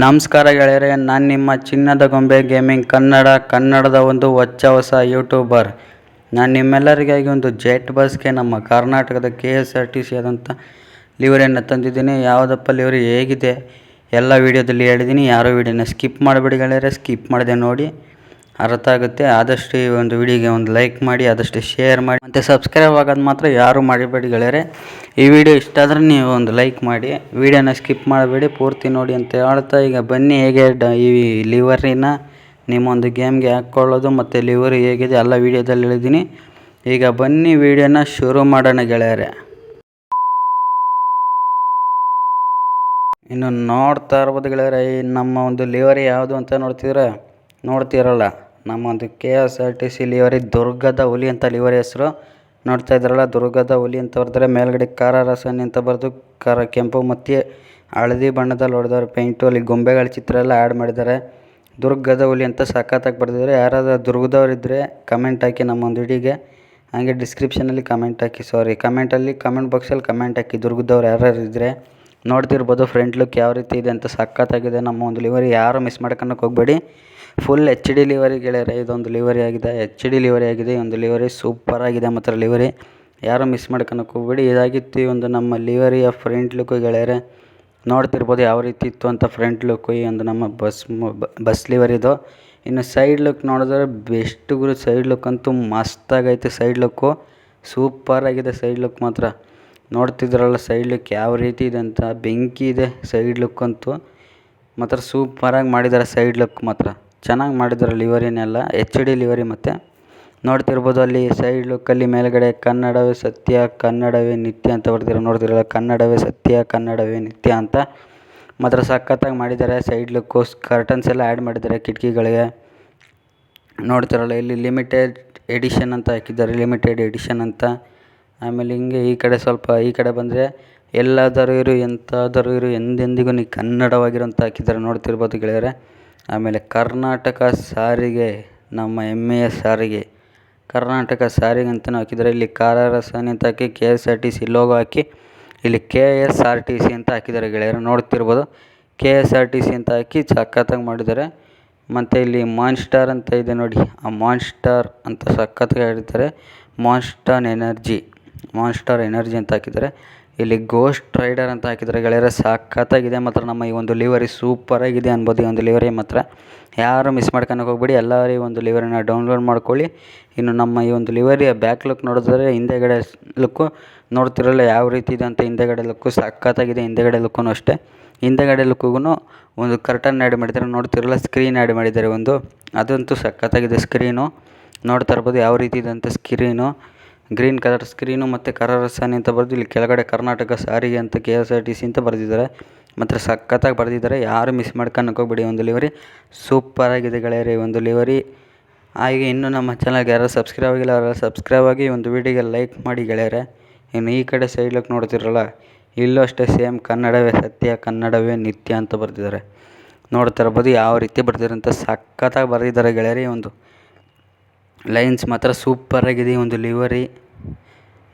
ನಮಸ್ಕಾರ ಗೆಳೆಯರೆ, ನಾನು ನಿಮ್ಮ ಚಿನ್ನದ ಗೊಂಬೆ ಗೇಮಿಂಗ್ ಕನ್ನಡದ ಒಂದು ಹೊಸ ಯೂಟ್ಯೂಬರ್. ನಾನು ನಿಮ್ಮೆಲ್ಲರಿಗಾಗಿ ಒಂದು ಜೆಟ್ ಬಸ್ಗೆ ನಮ್ಮ ಕರ್ನಾಟಕದ KSRTC ಆದಂಥ ಲಿವರಿಯನ್ನು ತಂದಿದ್ದೀನಿ. ಯಾವುದಪ್ಪ ಲಿವರಿ ಹೇಗಿದೆ ಎಲ್ಲ ವೀಡಿಯೋದಲ್ಲಿ ಹೇಳಿದ್ದೀನಿ. ಯಾರೋ ವೀಡಿಯೋನ ಸ್ಕಿಪ್ ಮಾಡಿಬಿಡಿ ಗೆಳೆಯರೆ, ಸ್ಕಿಪ್ ಮಾಡಿದೆ ನೋಡಿ ಅರ್ಥ ಆಗುತ್ತೆ. ಆದಷ್ಟು ಈ ಒಂದು ವಿಡಿಯೋಗೆ ಒಂದು ಲೈಕ್ ಮಾಡಿ, ಆದಷ್ಟು ಶೇರ್ ಮಾಡಿ, ಮತ್ತು ಸಬ್ಸ್ಕ್ರೈಬ್ ಆಗೋದು ಮಾತ್ರ ಯಾರು ಮಾಡಿಬೇಡಿ ಗೆಳೆಯರೆ. ಈ ವಿಡಿಯೋ ಇಷ್ಟ ಆದರೆ ನೀವು ಒಂದು ಲೈಕ್ ಮಾಡಿ, ವಿಡಿಯೋನ ಸ್ಕಿಪ್ ಮಾಡಬೇಡಿ, ಪೂರ್ತಿ ನೋಡಿ ಅಂತ ಹೇಳ್ತಾ ಈಗ ಬನ್ನಿ ಹೇಗೆ ಈ ಲಿವರಿನ ನಿಮ್ಮ ಒಂದು ಗೇಮ್ಗೆ ಹಾಕ್ಕೊಳ್ಳೋದು ಮತ್ತು ಲಿವರಿ ಹೇಗಿದೆ ಎಲ್ಲ ವೀಡಿಯೋದಲ್ಲಿ ಹೇಳಿದ್ದೀನಿ. ಈಗ ಬನ್ನಿ ವಿಡಿಯೋನ ಶುರು ಮಾಡೋಣ ಗೆಳೆಯರೆ. ಇನ್ನು ನೋಡ್ತಾ ಇರ್ಬೋದು ಗೆಳೆಯರೆ, ನಮ್ಮ ಒಂದು ಲಿವರಿ ಯಾವುದು ಅಂತ ನೋಡ್ತಿರಲ್ಲ. ನಮ್ಮ ಒಂದು KSRTC ಲಿವರಿ ದುರ್ಗದ ಹುಲಿ ಅಂತ ಲಿವರಿ ಹೆಸರು. ನೋಡ್ತಾ ಇದ್ರಲ್ಲ, ದುರ್ಗದ ಹುಲಿ ಅಂತ ಬರೆದ್ರೆ ಮೇಲ್ಗಡೆ ಕಾರರಸನಿ ಅಂತ ಬರೆದು ಕೆಂಪು ಮತ್ತು ಹಳದಿ ಬಣ್ಣದಲ್ಲಿ ಹೊಡೆದವ್ರೆ ಪೇಂಟು. ಅಲ್ಲಿ ಗೊಂಬೆಗಳ ಚಿತ್ರ ಎಲ್ಲ ಆ್ಯಡ್ ಮಾಡಿದ್ದಾರೆ. ದುರ್ಗದ ಹುಲಿ ಅಂತ ಸಖತ್ತಾಗಿ ಬರೆದಿದ್ದಾರೆ. ಯಾರಾದರೂ ದುರ್ಗದವರಿದ್ದರೆ ಕಮೆಂಟ್ ಹಾಕಿ ನಮ್ಮ ಒಂದು ವಿಡಿಯೋಗೆ, ಹಾಗೆ ಡಿಸ್ಕ್ರಿಪ್ಷನಲ್ಲಿ ಕಮೆಂಟ್ ಹಾಕಿ, ಕಮೆಂಟ್ ಬಾಕ್ಸಲ್ಲಿ ಕಮೆಂಟ್ ಹಾಕಿ ದುರ್ಗದವ್ರು ಯಾರ್ಯಾರು ಇದ್ದರೆ. ನೋಡ್ತಿರ್ಬೋದು ಫ್ರಂಟ್ ಲುಕ್ ಯಾವ ರೀತಿ ಇದೆ ಅಂತ ಸಖತ್ತಾಗಿದೆ ನಮ್ಮ ಒಂದು ಲಿವರಿ. ಯಾರು ಮಿಸ್ ಮಾಡ್ಕೊಳಕ್ಕೆ ಹೋಗಬೇಡಿ. ಫುಲ್ HD ಲಿವರಿ ಗೆಳೆಯರೆ, ಇದೊಂದು ಲಿವರಿ ಆಗಿದೆ, HD ಲಿವರಿ ಆಗಿದೆ. ಈ ಒಂದು ಲಿವರಿ ಸೂಪರಾಗಿದೆ ಮಾತ್ರ ಲಿವರಿ, ಯಾರು ಮಿಸ್ ಮಾಡ್ಕೊಳಕ್ಕೆ ಹೋಗಬೇಡಿ. ಇದಾಗಿತ್ತು ಈ ಒಂದು ನಮ್ಮ ಲಿವರಿಯ ಫ್ರಂಟ್ ಲುಕ್ಕು ಗೆಳೆಯರೆ. ನೋಡ್ತಿರ್ಬೋದು ಯಾವ ರೀತಿ ಇತ್ತು ಅಂತ ಫ್ರಂಟ್ ಲುಕ್ಕು ಈ ಒಂದು ನಮ್ಮ ಬಸ್ ಲಿವರಿದು. ಇನ್ನು ಸೈಡ್ ಲುಕ್ ನೋಡಿದ್ರೆ ಬೆಸ್ಟ್ ಗುರು. ಸೈಡ್ ಲುಕ್ ಅಂತೂ ಮಸ್ತಾಗೈತೆ. ಸೈಡ್ ಲುಕ್ಕು ಸೂಪರಾಗಿದೆ. ಸೈಡ್ ಲುಕ್ ಮಾತ್ರ ನೋಡ್ತಿದ್ರಲ್ಲ, ಸೈಡ್ ಲುಕ್ ಯಾವ ರೀತಿ ಇದೆ ಅಂತ. ಬೆಂಕಿ ಇದೆ ಸೈಡ್ ಲುಕ್ ಅಂತೂ ಮಾತ್ರ. ಸೂಪರಾಗಿ ಮಾಡಿದ್ದಾರೆ ಸೈಡ್ ಲುಕ್ ಮಾತ್ರ, ಚೆನ್ನಾಗಿ ಮಾಡಿದ್ದಾರೆ ಲಿವರಿನೆಲ್ಲ. HD livery. ಮತ್ತು ನೋಡ್ತಿರ್ಬೋದು ಅಲ್ಲಿ ಸೈಡ್ ಲುಕ್ಕಲ್ಲಿ ಮೇಲ್ಗಡೆ ಕನ್ನಡವೇ ಸತ್ಯ ಕನ್ನಡವೇ ನಿತ್ಯ ಅಂತ ಬರ್ತಿರೋ ನೋಡ್ತಿರಲ್ಲ, ಕನ್ನಡವೇ ಸತ್ಯ ಕನ್ನಡವೇ ನಿತ್ಯ ಅಂತ ಮಾತ್ರ ಸಖತ್ತಾಗಿ ಮಾಡಿದ್ದಾರೆ. ಸೈಡ್ ಲುಕ್ಕು ಕರ್ಟನ್ಸ್ ಎಲ್ಲ ಆ್ಯಡ್ ಮಾಡಿದ್ದಾರೆ ಕಿಟಕಿಗಳಿಗೆ. ನೋಡ್ತಿರಲ್ಲ, ಇಲ್ಲಿ ಲಿಮಿಟೆಡ್ ಎಡಿಷನ್ ಅಂತ ಹಾಕಿದ್ದಾರೆ, ಲಿಮಿಟೆಡ್ ಎಡಿಷನ್ ಅಂತ. ಆಮೇಲೆ ಹಿಂಗೆ ಈ ಕಡೆ ಬಂದರೆ ಎಲ್ಲಾದರೂ ಇರು ಎಂತಾದರೂ ಇರು ಎಂದೆಂದಿಗೂ ನೀ ಕನ್ನಡವಾಗಿರೋ ಅಂತ ಹಾಕಿದ್ದಾರೆ, ನೋಡ್ತಿರ್ಬೋದು ಗೆಳೆಯರೆ. ಆಮೇಲೆ ಕರ್ನಾಟಕ ಸಾರಿಗೆ, ನಮ್ಮ ಹೆಮ್ಮೆಯ ಸಾರಿಗೆ, ಕರ್ನಾಟಕ ಸಾರಿಗೆ ಅಂತಲೂ ಹಾಕಿದ್ದಾರೆ. ಇಲ್ಲಿ ಕಾರರಸಾನಿ ಅಂತ ಹಾಕಿ KSRTC ಲೋಗೋ ಹಾಕಿ ಇಲ್ಲಿ KSRTC ಅಂತ ಹಾಕಿದ್ದಾರೆ ಗೆಳೆಯರು. ನೋಡ್ತಿರ್ಬೋದು KSRTC ಅಂತ ಹಾಕಿ ಸಖತ್ತಾಗಿ ಮಾಡಿದ್ದಾರೆ. ಮತ್ತು ಇಲ್ಲಿ ಮಾನ್ಸ್ಟಾರ್ ಅಂತ ಇದೆ ನೋಡಿ, ಆ ಮಾನ್ಸ್ಟಾರ್ ಅಂತ ಸಖತ್ತಾಗಿ ಹೇಳಿದ್ದಾರೆ. ಮಾನ್ಸ್ಟಾರ್ ಎನರ್ಜಿ ಅಂತ ಹಾಕಿದ್ದಾರೆ. ಇಲ್ಲಿ ಗೋಸ್ಟ್ ರೈಡರ್ ಅಂತ ಹಾಕಿದ್ದಾರೆ ಗೆಳೆಯರೆ. ಸಖತ್ತಾಗಿದೆ ಮಾತ್ರ ನಮ್ಮ ಈ ಒಂದು ಲಿವರಿ, ಸೂಪರಾಗಿದೆ ಅನ್ಬೋದು ಈ ಒಂದು ಲಿವರಿ ಮಾತ್ರ. ಯಾರು ಮಿಸ್ ಮಾಡ್ಕೊಳಕ್ಕೆ ಹೋಗ್ಬೇಡಿ, ಎಲ್ಲರೂ ಈ ಒಂದು ಲಿವರಿನ ಡೌನ್ಲೋಡ್ ಮಾಡ್ಕೊಳ್ಳಿ. ಇನ್ನು ನಮ್ಮ ಈ ಒಂದು ಲಿವರಿಯ ಬ್ಯಾಕ್ ಲುಕ್ ನೋಡಿದ್ರೆ ಹಿಂದೆಗಡೆ ಲುಕ್ಕು ನೋಡ್ತಿರಲ್ಲ ಯಾವ ರೀತಿ ಇದೆ ಅಂತ. ಹಿಂದೆಗಡೆ ಲುಕ್ಕು ಸಖತ್ತಾಗಿದೆ. ಹಿಂದೆಗಡೆ ಲುಕ್ಕೂ ಅಷ್ಟೇ. ಹಿಂದೆಗಡೆ ಲುಕ್ಕಿಗೂ ಒಂದು ಕರ್ಟನ್ ಆ್ಯಡ್ ಮಾಡಿದ್ದಾರೆ, ನೋಡ್ತಿರಲ್ಲ ಸ್ಕ್ರೀನ್ ಆ್ಯಡ್ ಮಾಡಿದ್ದಾರೆ ಒಂದು, ಅದಂತೂ ಸಖತ್ತಾಗಿದೆ ಸ್ಕ್ರೀನು. ನೋಡ್ತಾ ಇರ್ಬೋದು ಯಾವ ರೀತಿ ಇದೆ ಅಂತ ಸ್ಕ್ರೀನು. ಗ್ರೀನ್ ಕಲರ್ ಸ್ಕ್ರೀನು ಮತ್ತು ಕರರಸಾನಿ ಅಂತ ಬರೆದು ಇಲ್ಲಿ ಕೆಳಗಡೆ ಕರ್ನಾಟಕ ಸಾರಿಗೆ ಅಂತ KSRTC ಅಂತ ಬರೆದಿದ್ದಾರೆ. ಮತ್ತು ಸಖತ್ತಾಗಿ ಬರೆದಿದ್ದಾರೆ. ಯಾರು ಮಿಸ್ ಮಾಡ್ಕೊಳಕ್ಕೆ ಹೋಗ್ಬೇಡಿ. ಒಂದು ಲಿವರಿ ಸೂಪರಾಗಿದೆ ಗೆಳೆಯರೆ ಒಂದು ಲಿವರಿ. ಹಾಗೆ ಇನ್ನೂ ನಮ್ಮ ಚಾನಲ್ಗೆ ಯಾರು ಸಬ್ಸ್ಕ್ರೈಬ್ ಆಗಿಲ್ಲ ಅವರೆಲ್ಲ ಸಬ್ಸ್ಕ್ರೈಬ್ ಆಗಿ ಒಂದು ವಿಡಿಯೋಗೆ ಲೈಕ್ ಮಾಡಿ ಗೆಳೆಯರೆ. ಇನ್ನು ಈ ಕಡೆ ಸೈಡ್ ಲುಕ್ ನೋಡ್ತಿರಲ್ಲ, ಇಲ್ಲೂ ಅಷ್ಟೇ ಸೇಮ್ ಕನ್ನಡವೇ ಸತ್ಯ ಕನ್ನಡವೇ ನಿತ್ಯ ಅಂತ ಬರೆದಿದ್ದಾರೆ. ನೋಡ್ತಾ ಇರ್ಬೋದು ಯಾವ ರೀತಿ ಬರ್ತಿದ್ದಾರೆ ಅಂತ ಸಖತ್ತಾಗಿ ಬರೆದಿದ್ದಾರೆ ಗೆಳೆಯರಿ. ಒಂದು ಲೈನ್ಸ್ ಮಾತ್ರ ಸೂಪರಾಗಿದೆ ಈ ಒಂದು ಲಿವರಿ.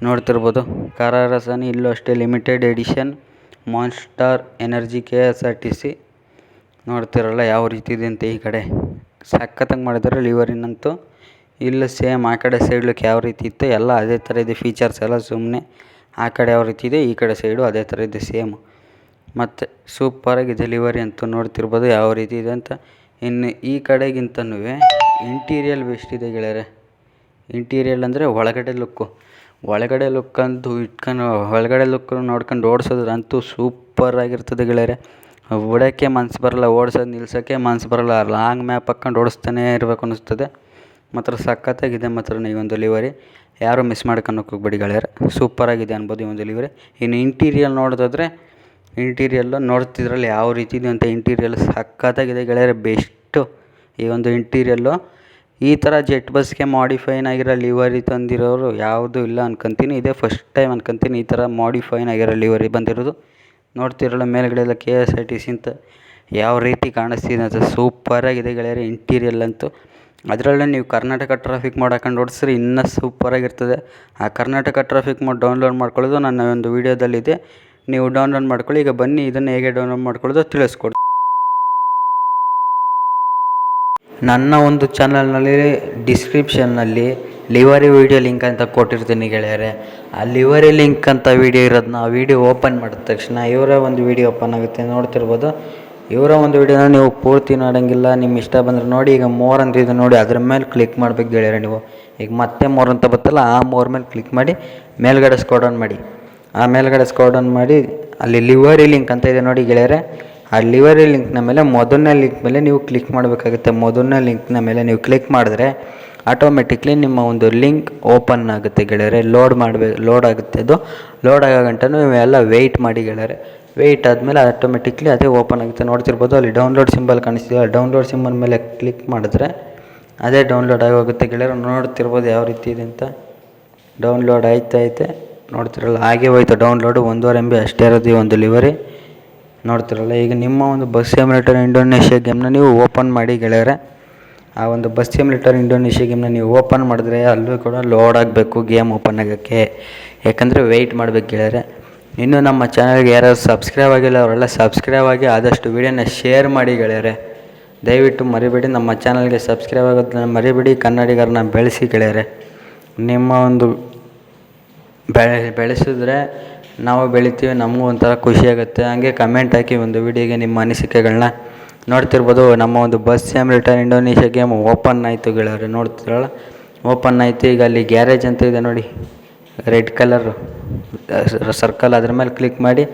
ನೋಡ್ತಿರ್ಬೋದು ಕಾರರಸಾನಿ, ಇಲ್ಲೂ ಅಷ್ಟೇ limited edition monster energy KSRTC. ನೋಡ್ತಿರಲ್ಲ ಯಾವ ರೀತಿ ಇದೆ ಅಂತ. ಈ ಕಡೆ ಸಖತ್ತಾಗಿ ಮಾಡಿದ್ದಾರೆ ಲಿವರಿನಂತೂ. ಇಲ್ಲ ಸೇಮ್ ಆ ಕಡೆ ಸೈಡ್ ಲುಕ್ ಯಾವ ರೀತಿ ಇತ್ತು ಎಲ್ಲ ಅದೇ ಥರ ಇದೆ. ಫೀಚರ್ಸ್ ಎಲ್ಲ ಸುಮ್ಮನೆ ಆ ಕಡೆ ಯಾವ ರೀತಿ ಇದೆ ಈ ಕಡೆ ಸೈಡು ಅದೇ ಥರ ಇದೆ ಸೇಮ್. ಮತ್ತು ಸೂಪರಾಗಿದೆ ಲಿವರಿ ಅಂತೂ. ನೋಡ್ತಿರ್ಬೋದು ಯಾವ ರೀತಿ ಇದೆ ಅಂತ. ಇನ್ನು ಈ ಕಡೆಗಿಂತನೂ ಇಂಟೀರಿಯಲ್ ಬೆಸ್ಟ್ ಇದೆ ಗೆಳೆಯರೆ. ಇಂಟೀರಿಯಲ್ ಅಂದರೆ ಒಳಗಡೆ ಲುಕ್ಕಂತೂ ಒಳಗಡೆ ಲುಕ್ ನೋಡ್ಕೊಂಡು ಓಡಿಸೋದ್ರಂತೂ ಸೂಪರಾಗಿರ್ತದೆ ಗೆಳೆಯರೆ. ಓಡೋಕ್ಕೆ ಮನ್ಸು ಬರೋಲ್ಲ, ಓಡಿಸೋದು ನಿಲ್ಸೋಕ್ಕೆ ಮನ್ಸು ಬರೋಲ್ಲ. ಲಾಂಗ್ ಮ್ಯಾಪ್ ಹಾಕ್ಕೊಂಡು ಓಡಿಸ್ತಾನೇ ಇರಬೇಕು ಅನ್ನಿಸ್ತದೆ. ಮಾತ್ರ ಸಖತ್ತಾಗಿದೆ ಮಾತ್ರ ಈ ಒಂದು ಲಿವರಿ. ಯಾರೂ ಮಿಸ್ ಮಾಡ್ಕೊಳಕ್ಕೆ ಹೋಗ್ಬೇಡಿ ಗೆಳೆಯರೆ, ಸೂಪರಾಗಿದೆ ಅನ್ಬೋದು ಈ ಒಂದು ಲಿವರಿ. ಇನ್ನು ಇಂಟೀರಿಯಲ್ ನೋಡೋದಾದರೆ ಇಂಟೀರಿಯಲ್ಲು ನೋಡ್ತಿದ್ರಲ್ಲಿ ಯಾವ ರೀತಿ ಇದೆ ಅಂತ. ಇಂಟೀರಿಯಲ್ ಸಖತ್ತಾಗಿದೆ ಗೆಳೆಯರೆ, ಬೆಸ್ಟು ಈ ಒಂದು ಇಂಟೀರಿಯಲ್ಲು. ಈ ಥರ ಜೆಟ್ ಬಸ್ಗೆ ಮಾಡಿಫೈನ್ ಆಗಿರೋ ಲಿವರಿ ತಂದಿರೋರು ಯಾವುದೂ ಇಲ್ಲ ಅನ್ಕೊತೀನಿ. ಇದೇ ಫಸ್ಟ್ ಟೈಮ್ ಅನ್ಕೊತೀನಿ ಈ ಥರ ಮಾಡಿಫೈನ್ ಆಗಿರೋ ಲಿವರಿ ಬಂದಿರೋದು. ನೋಡ್ತಿರಲ್ಲ ಮೇಲ್ಗಡೆ ಎಲ್ಲ KSRTC ಅಂತ ಯಾವ ರೀತಿ ಕಾಣಿಸ್ತಿದೆ ಅಂತ. ಸೂಪರಾಗಿದೆ ಗೆಳೆಯರೆ ಇಂಟೀರಿಯಲ್ ಅಂತೂ. ಅದರಲ್ಲೇ ನೀವು ಕರ್ನಾಟಕ ಟ್ರಾಫಿಕ್ ಮೋಡ್ ಹಾಕೊಂಡು ಓಡಿಸಿದ್ರೆ ಇನ್ನೂ ಸೂಪರಾಗಿರ್ತದೆ. ಆ ಕರ್ನಾಟಕ ಟ್ರಾಫಿಕ್ ಮೋಡ್ ಡೌನ್ಲೋಡ್ ಮಾಡ್ಕೊಳ್ಳೋದು ನನ್ನ ಒಂದು ವೀಡಿಯೋದಲ್ಲಿದೆ, ನೀವು ಡೌನ್ಲೋಡ್ ಮಾಡ್ಕೊಳ್ಳಿ. ಈಗ ಬನ್ನಿ ಇದನ್ನು ಹೇಗೆ ಡೌನ್ಲೋಡ್ ಮಾಡ್ಕೊಳ್ಳೋದು ತಿಳಿಸ್ಕೊಡ್ತೀನಿ. ನನ್ನ ಒಂದು ಚಾನಲ್ನಲ್ಲಿ ಡಿಸ್ಕ್ರಿಪ್ಷನ್ನಲ್ಲಿ ಲಿವರಿ ವೀಡಿಯೋ ಲಿಂಕ್ ಅಂತ ಕೊಟ್ಟಿರ್ತೀನಿ ಗೆಳೆಯರೆ. ಆ ಲಿವರಿ ಲಿಂಕ್ ಅಂತ ವೀಡಿಯೋ ಇರೋದನ್ನ ಆ ವಿಡಿಯೋ ಓಪನ್ ಮಾಡಿದ ತಕ್ಷಣ ಇವರ ಒಂದು ವಿಡಿಯೋ ಓಪನ್ ಆಗುತ್ತೆ, ನೋಡ್ತಿರ್ಬೋದು. ಇವರ ಒಂದು ವಿಡಿಯೋನ ನೀವು ಪೂರ್ತಿ ನೋಡೋಂಗಿಲ್ಲ, ನಿಮ್ಮ ಇಷ್ಟ ಬಂದರೆ ನೋಡಿ. ಈಗ ಮೋರ್ ಅಂತ ಇದೆ ನೋಡಿ, ಅದ್ರ ಮೇಲೆ ಕ್ಲಿಕ್ ಮಾಡ್ಬೇಕು ಗೆಳೆಯರೆ ನೀವು. ಈಗ ಮತ್ತೆ ಮೋರ್ ಅಂತ ಬರ್ತಲ್ಲ, ಆ ಮೋರ್ ಮೇಲೆ ಕ್ಲಿಕ್ ಮಾಡಿ ಮೇಲ್ಗಡೆ ಸ್ಕ್ರೋಲ್ ಡೌನ್ ಮಾಡಿ. ಆ ಮೇಲ್ಗಡೆ ಸ್ಕ್ರೋಲ್ ಡೌನ್ ಮಾಡಿ ಅಲ್ಲಿ ಲಿವರಿ ಲಿಂಕ್ ಅಂತ ಇದೆ ನೋಡಿ ಗೆಳೆಯರೆ. ಆ ಲಿವರಿ ಲಿಂಕ್ನ ಮೇಲೆ ಮೊದಲನೇ ಲಿಂಕ್ ಮೇಲೆ ನೀವು ಕ್ಲಿಕ್ ಮಾಡಬೇಕಾಗುತ್ತೆ. ಮೊದಲನೇ ಲಿಂಕ್ನ ಮೇಲೆ ನೀವು ಕ್ಲಿಕ್ ಮಾಡಿದ್ರೆ ಆಟೋಮೆಟಿಕ್ಲಿ ನಿಮ್ಮ ಒಂದು ಲಿಂಕ್ ಓಪನ್ ಆಗುತ್ತೆ ಗೆಳೆಯರೆ. ಲೋಡ್ ಆಗುತ್ತೆ. ಅದು ಲೋಡ್ ಆಗೋ ಗಂಟ ನೀವೆಲ್ಲ ವೆಯ್ಟ್ ಮಾಡಿ ಗೆಳೆಯರೆ. ವೆಯ್ಟ್ ಆದಮೇಲೆ ಆಟೋಮೆಟಿಕ್ಲಿ ಅದೇ ಓಪನ್ ಆಗುತ್ತೆ. ನೋಡ್ತಿರ್ಬೋದು ಅಲ್ಲಿ ಡೌನ್ಲೋಡ್ ಸಿಂಬಲ್ ಕಾಣಿಸ್ತಿದೆ. ಆ ಡೌನ್ಲೋಡ್ ಸಿಂಬಲ್ ಮೇಲೆ ಕ್ಲಿಕ್ ಮಾಡಿದ್ರೆ ಅದೇ ಡೌನ್ಲೋಡ್ ಆಗೋಗುತ್ತೆ ಗೆಳೆಯರೆ. ನೋಡ್ತಿರ್ಬೋದು ಯಾವ ರೀತಿ ಇದೆ ಅಂತ. ಡೌನ್ಲೋಡ್ ಐತೆ ನೋಡ್ತಿರಲ್ಲ, ಹಾಗೆ ಹೋಯ್ತು ಡೌನ್ಲೋಡು. 1.5 MB ಅಷ್ಟೇ ಇರೋದು ಈ ಒಂದು ಲಿವರಿ, ನೋಡ್ತಿರಲ್ಲ. ಈಗ ನಿಮ್ಮ ಒಂದು ಬಸ್ ಸಿಮ್ಯುಲೇಟರ್ ಇಂಡೋನೇಷ್ಯಾ ಗೇಮ್ನ ನೀವು ಓಪನ್ ಮಾಡಿ ಗೆಳೆಯರೆ. ಆ ಒಂದು ಬಸ್ ಸಿಮ್ಯುಲೇಟರ್ ಇಂಡೋನೇಷ್ಯಾ ಗೇಮ್ನ ನೀವು ಓಪನ್ ಮಾಡಿದ್ರೆ ಅಲ್ಲೂ ಕೂಡ ಲೋಡ್ ಆಗಬೇಕು ಗೇಮ್ ಓಪನ್ ಆಗೋಕ್ಕೆ, ಯಾಕಂದರೆ ವೆಯ್ಟ್ ಮಾಡಬೇಕು ಗೆಳೆಯರೆ. ಇನ್ನು ನಮ್ಮ ಚಾನಲ್ಗೆ ಯಾರು ಸಬ್ಸ್ಕ್ರೈಬ್ ಆಗಿಲ್ಲ ಅವರೆಲ್ಲ ಸಬ್ಸ್ಕ್ರೈಬ್ ಆಗಿ ಆದಷ್ಟು ವೀಡಿಯೋನ ಶೇರ್ ಮಾಡಿ ಗೆಳೆಯರೆ. ದಯವಿಟ್ಟು ಮರಿಬೇಡಿ, ನಮ್ಮ ಚಾನಲ್ಗೆ ಸಬ್ಸ್ಕ್ರೈಬ್ ಆಗೋದನ್ನ ಮರಿಬೇಡಿ. ಕನ್ನಡಿಗರನ್ನ ಬೆಳೆಸಿ ಗೆಳೆಯರೆ. ನಿಮ್ಮ ಒಂದು ಬೆಳೆಸಿದ್ರೆ ನಾವು ಬೆಳಿತೀವಿ, ನಮಗೂ ಒಂಥರ ಖುಷಿಯಾಗುತ್ತೆ. ಹಾಗೆ ಕಮೆಂಟ್ ಹಾಕಿ ಒಂದು ವಿಡಿಯೋಗೆ ನಿಮ್ಮ ಅನಿಸಿಕೆಗಳನ್ನ. ನೋಡ್ತಿರ್ಬೋದು ನಮ್ಮ ಒಂದು bus simulator Indonesia game open ಆಯಿತು ಗೆಳೆಯರೆ. ನೋಡ್ತಿರಲ್ಲ ಓಪನ್ ಆಯಿತು. ಈಗ ಅಲ್ಲಿ ಗ್ಯಾರೇಜ್ ಅಂತ ಇದೆ ನೋಡಿ, ರೆಡ್ ಕಲರ್ ಸರ್ಕಲ್, ಅದ್ರ ಮೇಲೆ ಕ್ಲಿಕ್ ಮಾಡಿ.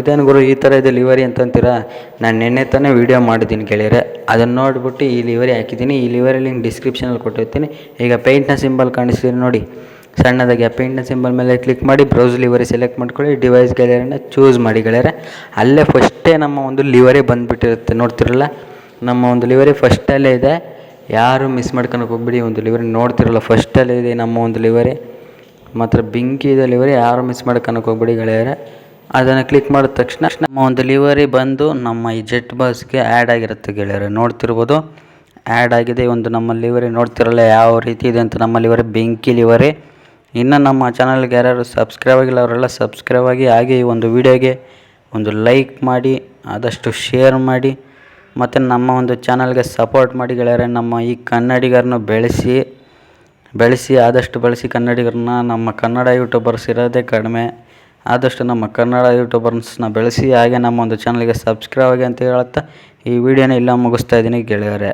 ಇದೇನು ಗುರು ಈ ಥರ ಇದೆ ಲಿವರಿ ಅಂತಂತೀರಾ? ನಾನು ನೆನ್ನೆ ತಾನೇ ವೀಡಿಯೋ ಮಾಡಿದ್ದೀನಿ ಗೆಳೆಯರೆ. ಅದನ್ನು ನೋಡಿಬಿಟ್ಟು ಈ ಲಿವರಿ ಹಾಕಿದ್ದೀನಿ. ಈ ಲಿವರಿ ಲಿಂಕ್ ಡಿಸ್ಕ್ರಿಪ್ಷನಲ್ಲಿ ಕೊಟ್ಟಿರ್ತೀನಿ. ಈಗ ಪೇಂಟ್ನ ಸಿಂಬಲ್ ಕಾಣಿಸ್ತೀನಿ ನೋಡಿ ಸಣ್ಣದಾಗಿ, ಆ ಪೇಂಟ್ನ ಸಿಂಬಲ್ ಮೇಲೆ ಕ್ಲಿಕ್ ಮಾಡಿ ಬ್ರೌಸ್ ಲಿವರಿ ಸೆಲೆಕ್ಟ್ ಮಾಡ್ಕೊಳ್ಳಿ. ಡಿವೈಸ್ ಗ್ಯಾಲರಿನ ಚೂಸ್ ಮಾಡಿ ಗೆಳೆಯರೆ. ಅಲ್ಲೇ ಫಸ್ಟೇ ನಮ್ಮ ಒಂದು ಲಿವರಿ ಬಂದುಬಿಟ್ಟಿರುತ್ತೆ. ನೋಡ್ತಿರಲ್ಲ ನಮ್ಮ ಒಂದು ಲಿವರಿ ಫಸ್ಟಲ್ಲೇ ಇದೆ. ಯಾರು ಮಿಸ್ ಮಾಡ್ಕೊಳಕ್ಕೆ ಹೋಗ್ಬಿಡಿ. ಒಂದು ಲಿವರಿ ನೋಡ್ತಿರಲ್ಲ ಫಸ್ಟಲ್ಲೇ ಇದೆ ನಮ್ಮ ಒಂದು ಲಿವರಿ. ಮಾತ್ರ ಬೆಂಕಿ ಇದೆ ಲಿವರಿ, ಯಾರು ಮಿಸ್ ಮಾಡ್ಕೊಳಕ್ಕೆ ಹೋಗ್ಬಿಡಿ ಗೆಳೆಯರೆ. ಅದನ್ನು ಕ್ಲಿಕ್ ಮಾಡಿದ ತಕ್ಷಣ ನಮ್ಮ ಒಂದು ಲಿವರಿ ಬಂದು ನಮ್ಮ ಈ ಜೆಟ್ ಬಸ್ಗೆ ಆ್ಯಡ್ ಆಗಿರುತ್ತೆ ಗೆಳೆಯರೆ. ನೋಡ್ತಿರ್ಬೋದು ಆ್ಯಡ್ ಆಗಿದೆ ಒಂದು ನಮ್ಮ ಲಿವರಿ. ನೋಡ್ತಿರಲ್ಲ ಯಾವ ರೀತಿ ಇದೆ ಅಂತ ನಮ್ಮ ಲಿವರಿ, ಬೆಂಕಿ ಲಿವರಿ. ಇನ್ನು ನಮ್ಮ ಚಾನಲ್ಗೆ ಯಾರ್ಯಾರು ಸಬ್ಸ್ಕ್ರೈಬ್ ಆಗಿಲ್ಲ ಅವರೆಲ್ಲ ಸಬ್ಸ್ಕ್ರೈಬ್ ಆಗಿ, ಹಾಗೆ ಈ ಒಂದು ವಿಡಿಯೋಗೆ ಒಂದು ಲೈಕ್ ಮಾಡಿ, ಆದಷ್ಟು ಶೇರ್ ಮಾಡಿ, ಮತ್ತು ನಮ್ಮ ಒಂದು ಚಾನಲ್ಗೆ ಸಪೋರ್ಟ್ ಮಾಡಿ ಗೆಳೆಯರೆ. ನಮ್ಮ ಈ ಕನ್ನಡಿಗರನ್ನ ಬೆಳೆಸಿ ಆದಷ್ಟು ಬೆಳೆಸಿ ಕನ್ನಡಿಗರನ್ನ. ನಮ್ಮ ಕನ್ನಡ ಯೂಟ್ಯೂಬರ್ಸ್ ಇರೋದೇ ಕಡಿಮೆ, ಆದಷ್ಟು ನಮ್ಮ ಕನ್ನಡ ಯೂಟ್ಯೂಬರ್ಸ್ನ ಬೆಳೆಸಿ, ಹಾಗೆ ನಮ್ಮ ಒಂದು ಚಾನಲ್ಗೆ ಸಬ್ಸ್ಕ್ರೈಬ್ ಆಗಿ ಅಂತ ಹೇಳುತ್ತಾ ಈ ವಿಡಿಯೋನ ಇಲ್ಲ ಮುಗಿಸ್ತಾ ಇದ್ದೀನಿ ಗೆಳೆಯರೆ.